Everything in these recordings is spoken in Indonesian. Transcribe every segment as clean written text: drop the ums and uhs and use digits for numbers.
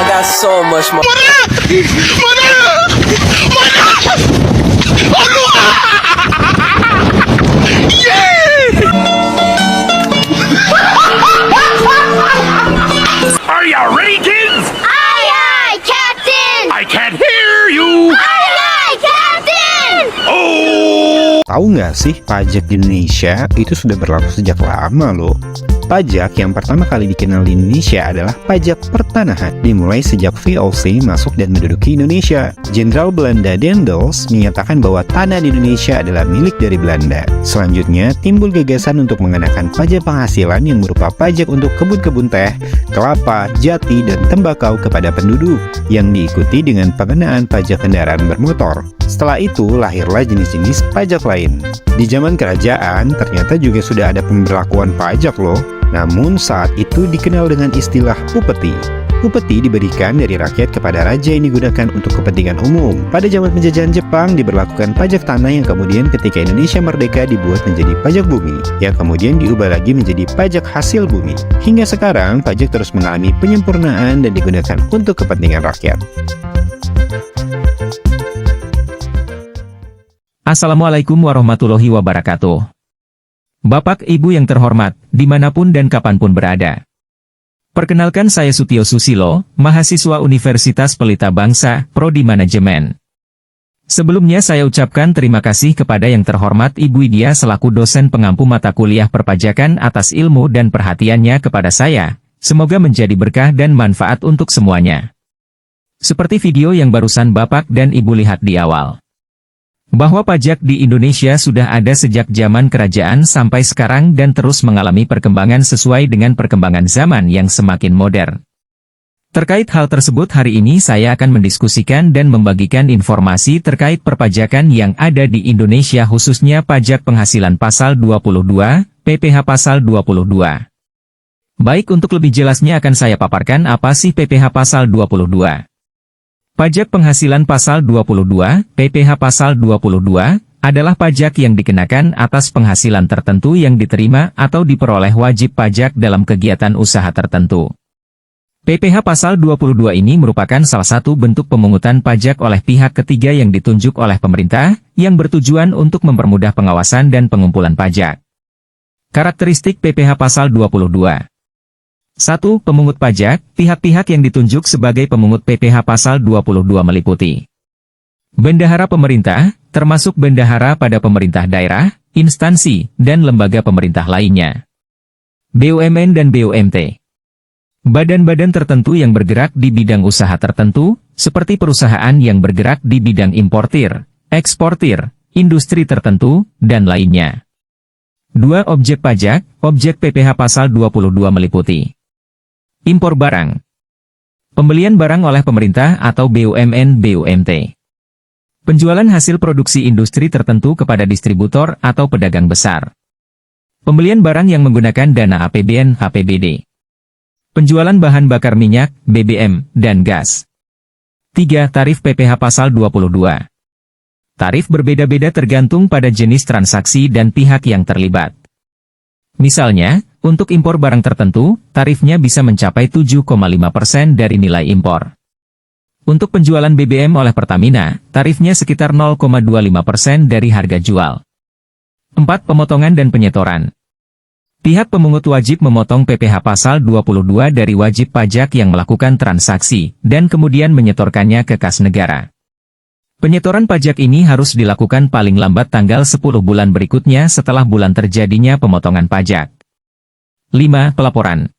I got so much more. Are you ready, kids? Aye, aye, Captain! I can't hear you. Aye, aye, Captain! Oh! Tahu nggak sih, pajak di Indonesia itu sudah berlaku sejak lama loh. Pajak yang pertama kali dikenal di Indonesia adalah pajak pertanahan, dimulai sejak VOC masuk dan menduduki Indonesia. Jenderal Belanda Daendels menyatakan bahwa tanah di Indonesia adalah milik dari Belanda. Selanjutnya, timbul gagasan untuk mengenakan pajak penghasilan yang berupa pajak untuk kebun-kebun teh, kelapa, jati, dan tembakau kepada penduduk, yang diikuti dengan pengenaan pajak kendaraan bermotor. Setelah itu, lahirlah jenis-jenis pajak lain. Di zaman kerajaan, ternyata juga sudah ada pemberlakuan pajak loh. Namun saat itu dikenal dengan istilah upeti. Upeti diberikan dari rakyat kepada raja yang digunakan untuk kepentingan umum. Pada zaman penjajahan Jepang diberlakukan pajak tanah yang kemudian ketika Indonesia merdeka dibuat menjadi pajak bumi, yang kemudian diubah lagi menjadi pajak hasil bumi. Hingga sekarang pajak terus mengalami penyempurnaan dan digunakan untuk kepentingan rakyat. Assalamualaikum warahmatullahi wabarakatuh. Bapak Ibu yang terhormat, dimanapun dan kapanpun berada. Perkenalkan saya Sutio Susilo, mahasiswa Universitas Pelita Bangsa, Prodi Manajemen. Sebelumnya saya ucapkan terima kasih kepada yang terhormat Ibu Widya selaku dosen pengampu mata kuliah perpajakan atas ilmu dan perhatiannya kepada saya. Semoga menjadi berkah dan manfaat untuk semuanya. Seperti video yang barusan Bapak dan Ibu lihat di awal, bahwa pajak di Indonesia sudah ada sejak zaman kerajaan sampai sekarang dan terus mengalami perkembangan sesuai dengan perkembangan zaman yang semakin modern. Terkait hal tersebut hari ini saya akan mendiskusikan dan membagikan informasi terkait perpajakan yang ada di Indonesia khususnya pajak penghasilan pasal 22, PPh pasal 22. Baik, untuk lebih jelasnya akan saya paparkan apa sih PPh pasal 22. Pajak penghasilan pasal 22, PPh pasal 22, adalah pajak yang dikenakan atas penghasilan tertentu yang diterima atau diperoleh wajib pajak dalam kegiatan usaha tertentu. PPh pasal 22 ini merupakan salah satu bentuk pemungutan pajak oleh pihak ketiga yang ditunjuk oleh pemerintah, yang bertujuan untuk mempermudah pengawasan dan pengumpulan pajak. Karakteristik PPh pasal 22. 1. Pemungut pajak. Pihak-pihak yang ditunjuk sebagai pemungut PPh pasal 22 meliputi bendahara pemerintah, termasuk bendahara pada pemerintah daerah, instansi, dan lembaga pemerintah lainnya, BUMN dan BUMT, badan-badan tertentu yang bergerak di bidang usaha tertentu, seperti perusahaan yang bergerak di bidang importir, eksportir, industri tertentu, dan lainnya. 2. Objek pajak. Objek PPh pasal 22 meliputi impor barang, pembelian barang oleh pemerintah atau BUMN BUMT, penjualan hasil produksi industri tertentu kepada distributor atau pedagang besar, pembelian barang yang menggunakan dana APBN APBD, penjualan bahan bakar minyak, BBM, dan gas. 3. Tarif PPh pasal 22. Tarif berbeda-beda tergantung pada jenis transaksi dan pihak yang terlibat. Misalnya, untuk impor barang tertentu, tarifnya bisa mencapai 7,5% dari nilai impor. Untuk penjualan BBM oleh Pertamina, tarifnya sekitar 0,25% dari harga jual. 4. Pemotongan dan penyetoran. Pihak pemungut wajib memotong PPh pasal 22 dari wajib pajak yang melakukan transaksi, dan kemudian menyetorkannya ke kas negara. Penyetoran pajak ini harus dilakukan paling lambat tanggal 10 bulan berikutnya setelah bulan terjadinya pemotongan pajak. 5. Pelaporan.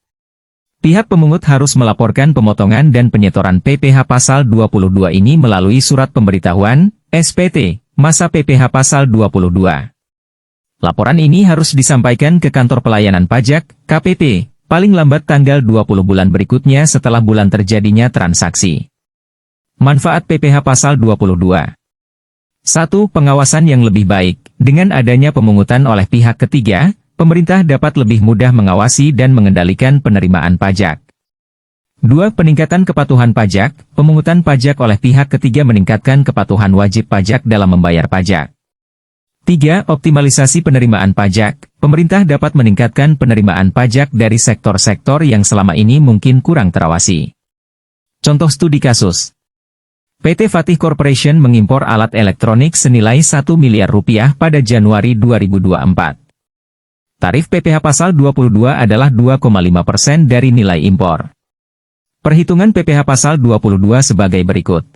Pihak pemungut harus melaporkan pemotongan dan penyetoran PPh pasal 22 ini melalui surat pemberitahuan, SPT, masa PPh pasal 22. Laporan ini harus disampaikan ke Kantor Pelayanan Pajak, KPP, paling lambat tanggal 20 bulan berikutnya setelah bulan terjadinya transaksi. Manfaat PPh pasal 22. 1. Pengawasan yang lebih baik. Dengan adanya pemungutan oleh pihak ketiga, pemerintah dapat lebih mudah mengawasi dan mengendalikan penerimaan pajak. 2. Peningkatan kepatuhan pajak. Pemungutan pajak oleh pihak ketiga meningkatkan kepatuhan wajib pajak dalam membayar pajak. 3. Optimalisasi penerimaan pajak. Pemerintah dapat meningkatkan penerimaan pajak dari sektor-sektor yang selama ini mungkin kurang terawasi. Contoh studi kasus. PT Fatih Corporation mengimpor alat elektronik senilai 1 miliar rupiah pada Januari 2024. Tarif PPh pasal 22 adalah 2,5% dari nilai impor. Perhitungan PPh pasal 22 sebagai berikut.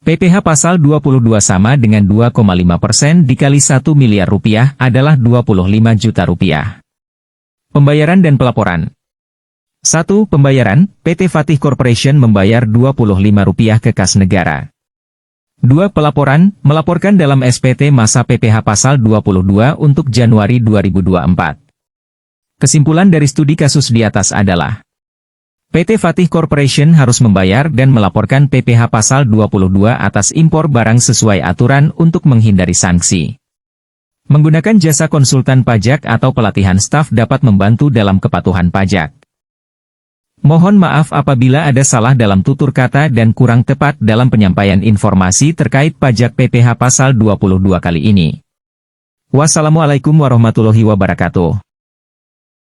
PPh pasal 22 sama dengan 2,5% dikali 1 miliar rupiah adalah 25 juta rupiah. Pembayaran dan pelaporan. 1. Pembayaran, PT Fatih Corporation membayar Rp25 ke kas negara. 2. Pelaporan, melaporkan dalam SPT masa PPh pasal 22 untuk Januari 2024. Kesimpulan dari studi kasus di atas adalah PT Fatih Corporation harus membayar dan melaporkan PPh pasal 22 atas impor barang sesuai aturan untuk menghindari sanksi. Menggunakan jasa konsultan pajak atau pelatihan staf dapat membantu dalam kepatuhan pajak. Mohon maaf apabila ada salah dalam tutur kata dan kurang tepat dalam penyampaian informasi terkait pajak PPh pasal 22 kali ini. Wassalamualaikum warahmatullahi wabarakatuh.